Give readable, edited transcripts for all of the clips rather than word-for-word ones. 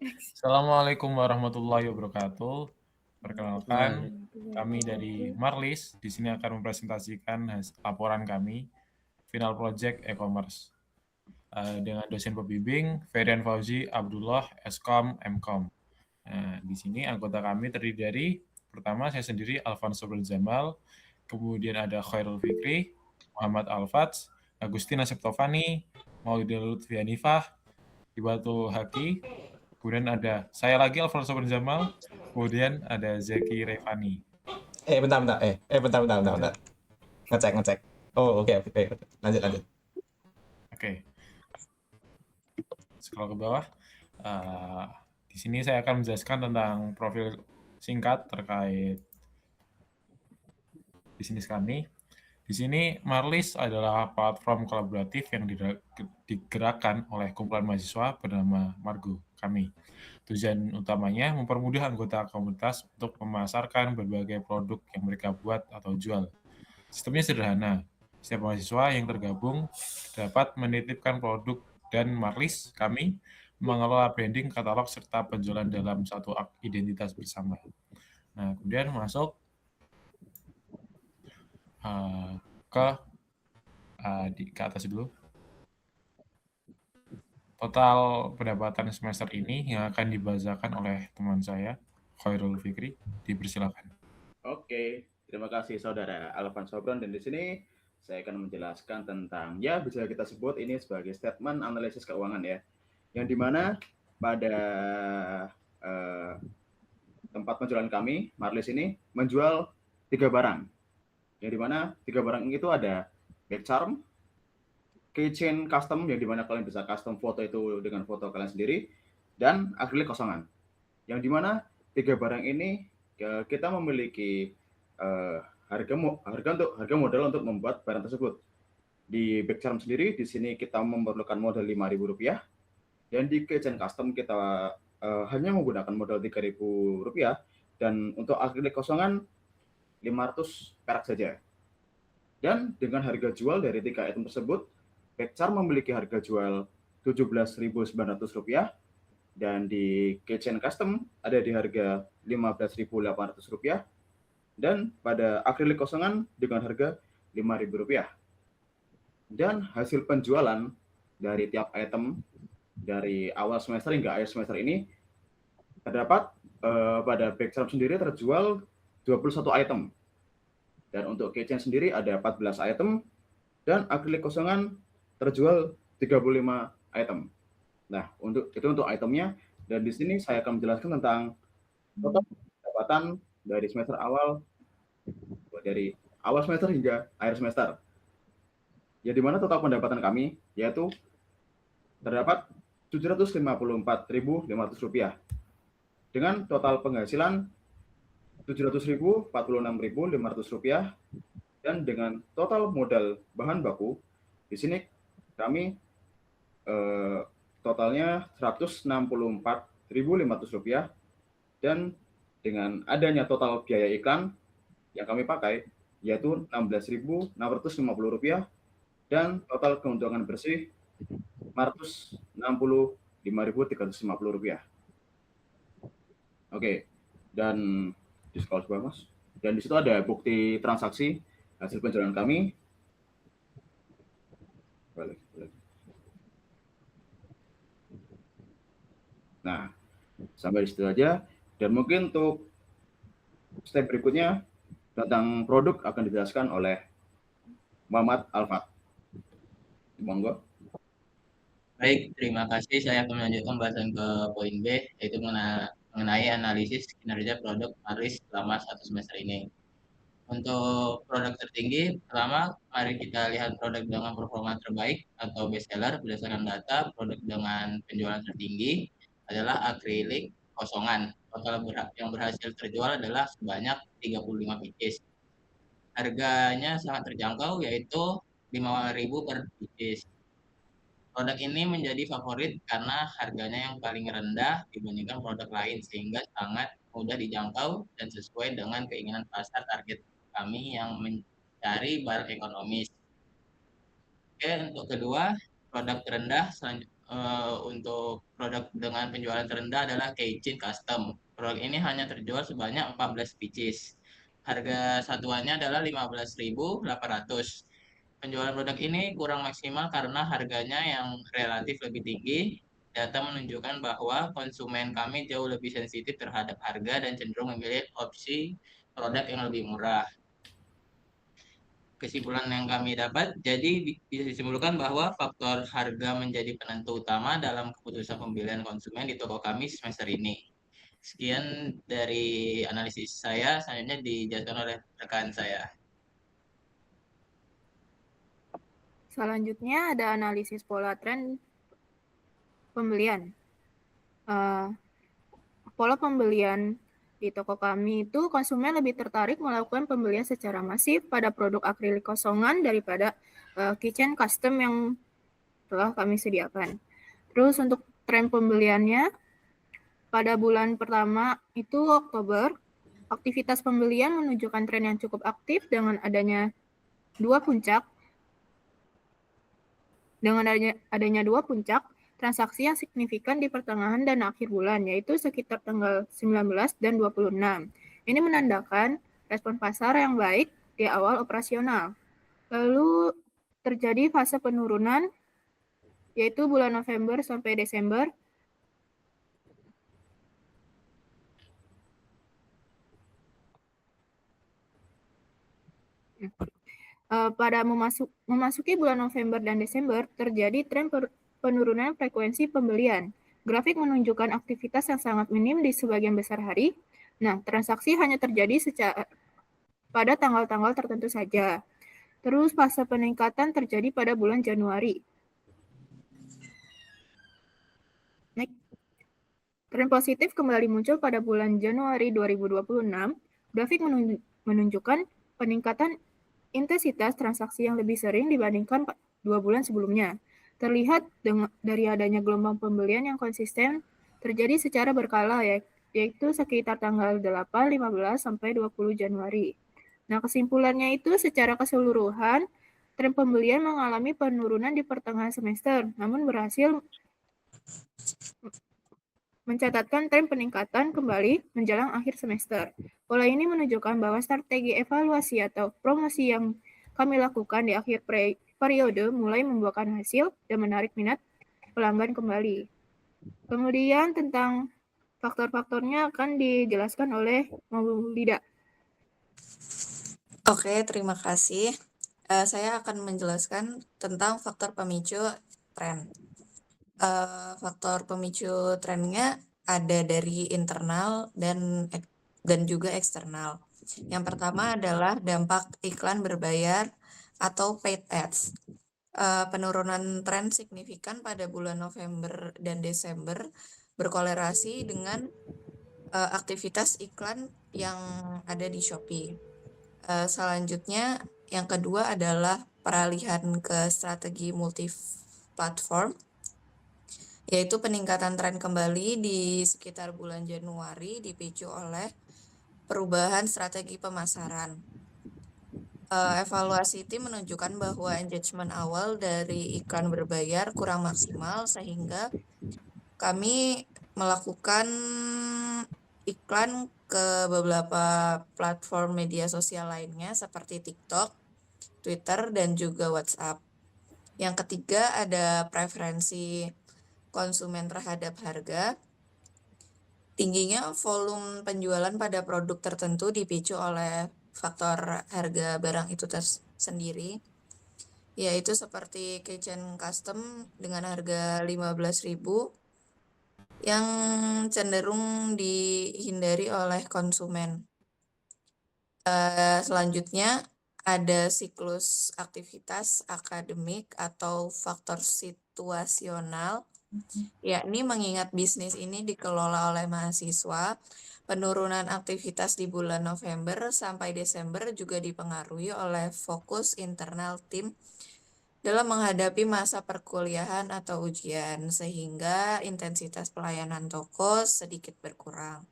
Assalamualaikum warahmatullahi wabarakatuh. Perkenalkan, kami dari Marlis di sini akan mempresentasikan laporan kami final project e-commerce dengan dosen pembimbing Ferian Fauzi Abdullah Eskom Mkom. Nah, di sini anggota kami terdiri dari pertama saya sendiri Alfonso Jamal, kemudian ada Khairul Fikri, Muhammad Alfats, Agustina Septovani, Maulida Lutfi Hanifah, Ibatul Haki, kemudian ada saya lagi Alfonso Jamal, kemudian ada Zeki Revani. Bentar. Bentar. Ngecek. Oh, oke. Lanjut, lanjut. Oke, scroll ke bawah. Eh, di sini saya akan menjelaskan tentang profil singkat terkait bisnis kami. Di sini Marlis adalah platform kolaboratif yang digerakkan oleh kumpulan mahasiswa bernama Margo kami. Tujuan utamanya mempermudah anggota komunitas untuk memasarkan berbagai produk yang mereka buat atau jual. Sistemnya sederhana. Setiap mahasiswa yang tergabung dapat menitipkan produk dan Marlis kami mengelola branding, katalog, serta penjualan dalam satu identitas bersama. Nah, kemudian masuk uh, ke ke atas dulu. Total pendapatan semester ini yang akan dibazakan oleh teman saya, Khairul Fikri, dipersilakan. Oke, terima kasih Saudara Alvan Sobron, dan di sini saya akan menjelaskan tentang, ya bisa kita sebut ini sebagai statement analisis keuangan ya, yang dimana pada eh, tempat penjualan kami, Marlis ini menjual 3 barang, yang dimana 3 barang itu ada back charm, keychain custom, yang dimana kalian bisa custom foto itu dengan foto kalian sendiri, dan akrilik kosongan, yang dimana 3 barang ini kita memiliki uh, harga modal untuk membuat barang tersebut. Di Backcharm sendiri di sini kita memerlukan modal Rp5.000, dan di Keychain Custom kita hanya menggunakan modal Rp3.000, dan untuk akrilik kosongan 500 perak saja. Dan dengan harga jual dari 3 item tersebut, Backcharm memiliki harga jual Rp17.900, dan di Keychain Custom ada di harga Rp15.800, dan pada akrilik kosongan dengan harga Rp5.000. Dan hasil penjualan dari tiap item dari awal semester hingga akhir semester ini terdapat pada Backcharm sendiri terjual 21 item, dan untuk Keychain sendiri ada 14 item, dan akrilik kosongan terjual 35 item. Nah, untuk itemnya, dan di sini saya akan menjelaskan tentang total pendapatan dari semester awal, dari awal semester hingga akhir semester. Ya, di mana total pendapatan kami yaitu terdapat Rp754.500 dengan total penghasilan Rp700.046.500, dan dengan total modal bahan baku di sini kami totalnya Rp164.500, dan dengan adanya total biaya iklan yang kami pakai yaitu Rp16.650, dan total keuntungan bersih Rp465.350. Oke, dan di scroll bawah Mas. Dan di situ ada bukti transaksi hasil penjualan kami. Balik. Nah, sampai di situ aja. Dan mungkin untuk step berikutnya tentang produk akan dijelaskan oleh Muhammad Alfat. Monggo. Baik, terima kasih. Saya akan melanjutkan bahasan ke poin B, yaitu mengenai analisis kinerja produk Marlis selama 1 semester ini. Untuk produk tertinggi, pertama, mari kita lihat produk dengan performa terbaik atau best seller berdasarkan data. Produk dengan penjualan tertinggi adalah akrilik kosongan. Total yang berhasil terjual adalah sebanyak 35 pieces. Harganya sangat terjangkau, yaitu 5.000 per pieces. Produk ini menjadi favorit karena harganya yang paling rendah dibandingkan produk lain, sehingga sangat mudah dijangkau dan sesuai dengan keinginan pasar target kami yang mencari barang ekonomis. Oke, untuk kedua, produk terendah untuk produk dengan penjualan terendah adalah Keichin Custom. Produk ini hanya terjual sebanyak 14 pieces. Harga satuannya adalah 15.800. Penjualan produk ini kurang maksimal karena harganya yang relatif lebih tinggi. Data menunjukkan bahwa konsumen kami jauh lebih sensitif terhadap harga dan cenderung memilih opsi produk yang lebih murah. Kesimpulan yang kami dapat, jadi bisa disimpulkan bahwa faktor harga menjadi penentu utama dalam keputusan pembelian konsumen di toko kami semester ini. Sekian dari analisis saya, selanjutnya dijelaskan oleh rekan saya. Selanjutnya ada analisis pola tren pembelian. Pola pembelian di toko kami itu konsumen lebih tertarik melakukan pembelian secara masif pada produk akrilik kosongan daripada kitchen custom yang telah kami sediakan. Terus untuk tren pembeliannya pada bulan pertama itu Oktober, aktivitas pembelian menunjukkan tren yang cukup aktif dengan adanya dua puncak transaksi yang signifikan di pertengahan dan akhir bulan, yaitu sekitar tanggal 19 dan 26. Ini menandakan respon pasar yang baik di awal operasional. Lalu terjadi fase penurunan, yaitu bulan November sampai Desember. Pada memasuki bulan November dan Desember, terjadi tren penurunan frekuensi pembelian. Grafik menunjukkan aktivitas yang sangat minim di sebagian besar hari. Nah, transaksi hanya terjadi pada tanggal-tanggal tertentu saja. Terus fase peningkatan terjadi pada bulan Januari. Next. Tren positif kembali muncul pada bulan Januari 2026. Grafik menunjukkan peningkatan intensitas transaksi yang lebih sering dibandingkan 2 bulan sebelumnya. Terlihat dari adanya gelombang pembelian yang konsisten terjadi secara berkala, yaitu sekitar tanggal 8, 15, sampai 20 Januari. Nah, kesimpulannya itu secara keseluruhan, tren pembelian mengalami penurunan di pertengahan semester, namun berhasil mencatatkan tren peningkatan kembali menjelang akhir semester. Pola ini menunjukkan bahwa strategi evaluasi atau promosi yang kami lakukan di akhir periode mulai membuahkan hasil dan menarik minat pelanggan kembali. Kemudian tentang faktor-faktornya akan dijelaskan oleh Maulida. Oke, terima kasih. Saya akan menjelaskan tentang faktor pemicu tren. Faktor pemicu trennya ada dari internal dan juga eksternal. Yang pertama adalah dampak iklan berbayar atau paid ads. Penurunan tren signifikan pada bulan November dan Desember berkolerasi dengan aktivitas iklan yang ada di Shopee. Selanjutnya, yang kedua adalah peralihan ke strategi multi-platform, yaitu peningkatan tren kembali di sekitar bulan Januari dipicu oleh perubahan strategi pemasaran. Evaluasi tim menunjukkan bahwa engagement awal dari iklan berbayar kurang maksimal sehingga kami melakukan iklan ke beberapa platform media sosial lainnya seperti TikTok, Twitter, dan juga WhatsApp. Yang ketiga ada preferensi konsumen terhadap harga. Tingginya volume penjualan pada produk tertentu dipicu oleh faktor harga barang itu sendiri, yaitu seperti kitchen custom dengan harga 15.000 yang cenderung dihindari oleh konsumen. Selanjutnya ada siklus aktivitas akademik atau faktor situasional, yakni mengingat bisnis ini dikelola oleh mahasiswa. Penurunan aktivitas di bulan November sampai Desember juga dipengaruhi oleh fokus internal tim dalam menghadapi masa perkuliahan atau ujian, sehingga intensitas pelayanan toko sedikit berkurang.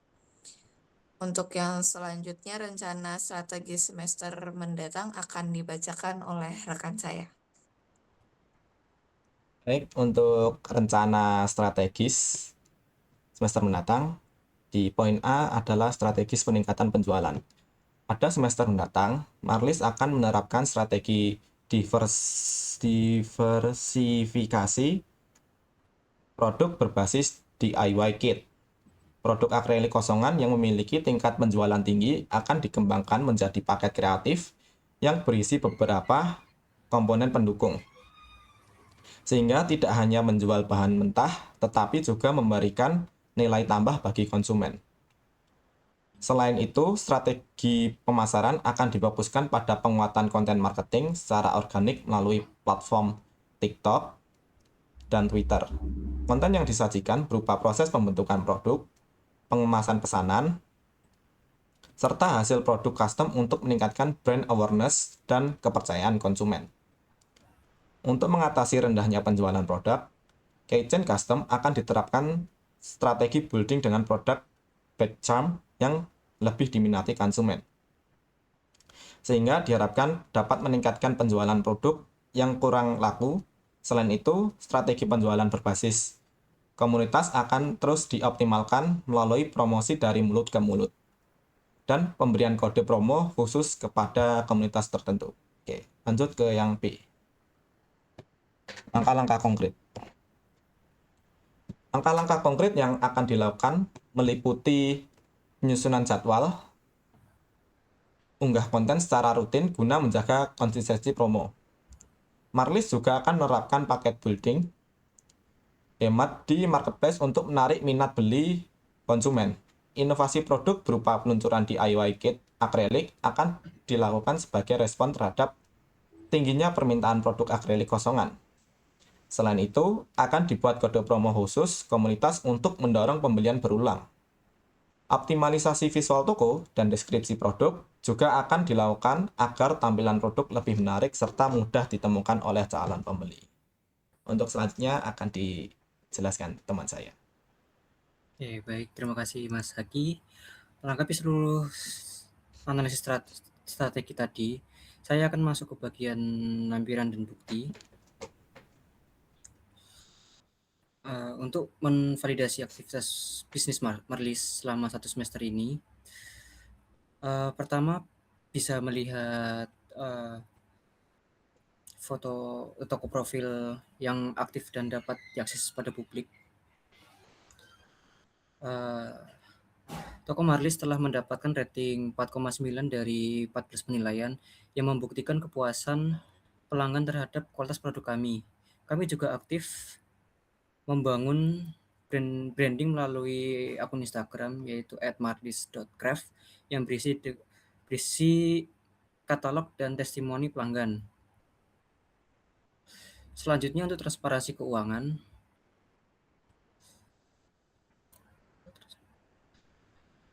Untuk yang selanjutnya, rencana strategi semester mendatang akan dibacakan oleh rekan saya. Baik, untuk rencana strategis semester mendatang, di poin A adalah strategis peningkatan penjualan. Pada semester mendatang, Marlis akan menerapkan strategi diversifikasi produk berbasis DIY kit. Produk akrilik kosongan yang memiliki tingkat penjualan tinggi akan dikembangkan menjadi paket kreatif yang berisi beberapa komponen pendukung, sehingga tidak hanya menjual bahan mentah, tetapi juga memberikan nilai tambah bagi konsumen. Selain itu, strategi pemasaran akan difokuskan pada penguatan konten marketing secara organik melalui platform TikTok dan Twitter. Konten yang disajikan berupa proses pembentukan produk, pengemasan pesanan, serta hasil produk custom untuk meningkatkan brand awareness dan kepercayaan konsumen. Untuk mengatasi rendahnya penjualan produk, Kitchen Custom akan diterapkan strategi building dengan produk bad charm yang lebih diminati konsumen, sehingga diharapkan dapat meningkatkan penjualan produk yang kurang laku. Selain itu, strategi penjualan berbasis komunitas akan terus dioptimalkan melalui promosi dari mulut ke mulut dan pemberian kode promo khusus kepada komunitas tertentu. Oke, lanjut ke yang B. Langkah-langkah konkret. Langkah-langkah konkret yang akan dilakukan meliputi penyusunan jadwal, unggah konten secara rutin guna menjaga konsistensi promo. Marlis juga akan menerapkan paket building hemat di marketplace untuk menarik minat beli konsumen. Inovasi produk berupa peluncuran DIY kit akrilik akan dilakukan sebagai respon terhadap tingginya permintaan produk akrilik kosongan. Selain itu, akan dibuat kode promo khusus komunitas untuk mendorong pembelian berulang. Optimalisasi visual toko dan deskripsi produk juga akan dilakukan agar tampilan produk lebih menarik serta mudah ditemukan oleh calon pembeli. Untuk selanjutnya akan dijelaskan teman saya. Oke, baik. Terima kasih Mas Haki. Melengkapi seluruh analisis strategi tadi, saya akan masuk ke bagian lampiran dan bukti. Untuk menvalidasi aktivitas bisnis Marlis selama 1 semester ini, pertama bisa melihat foto toko profil yang aktif dan dapat diakses pada publik. Toko Marlis telah mendapatkan rating 4,9 dari 14 penilaian yang membuktikan kepuasan pelanggan terhadap kualitas produk kami. Kami juga aktif membangun branding melalui akun Instagram yaitu @marlis.craft yang berisi katalog dan testimoni pelanggan. Selanjutnya untuk transparansi keuangan.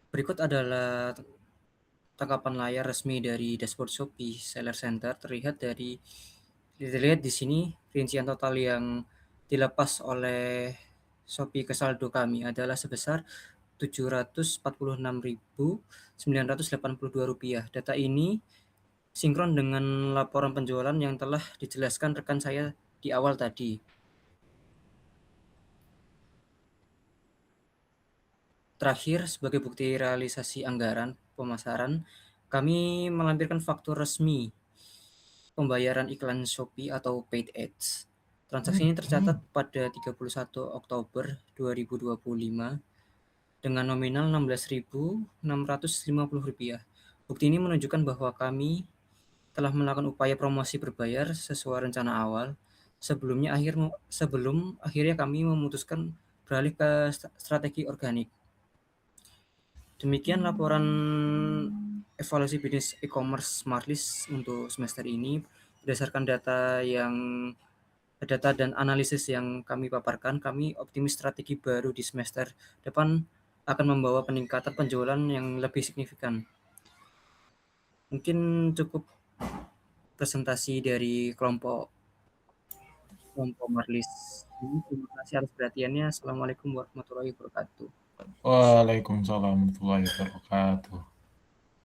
Berikut adalah tangkapan layar resmi dari dashboard Shopee Seller Center. Terlihat di sini rincian total yang dilepas oleh Shopee ke saldo kami adalah sebesar Rp746.982. Data ini sinkron dengan laporan penjualan yang telah dijelaskan rekan saya di awal tadi. Terakhir, sebagai bukti realisasi anggaran pemasaran, kami melampirkan faktur resmi pembayaran iklan Shopee atau paid ads. Transaksi ini tercatat pada 31 Oktober 2025 dengan nominal Rp16.650. Bukti ini menunjukkan bahwa kami telah melakukan upaya promosi berbayar sesuai rencana awal sebelum akhirnya kami memutuskan beralih ke strategi organik. Demikian laporan evaluasi bisnis e-commerce Marlis untuk semester ini. Berdasarkan data dan analisis yang kami paparkan, kami optimis strategi baru di semester depan akan membawa peningkatan penjualan yang lebih signifikan. Mungkin cukup presentasi dari kelompok Marlis ini. Terima kasih atas perhatiannya. Assalamualaikum warahmatullahi wabarakatuh. Waalaikumsalam warahmatullahi wabarakatuh.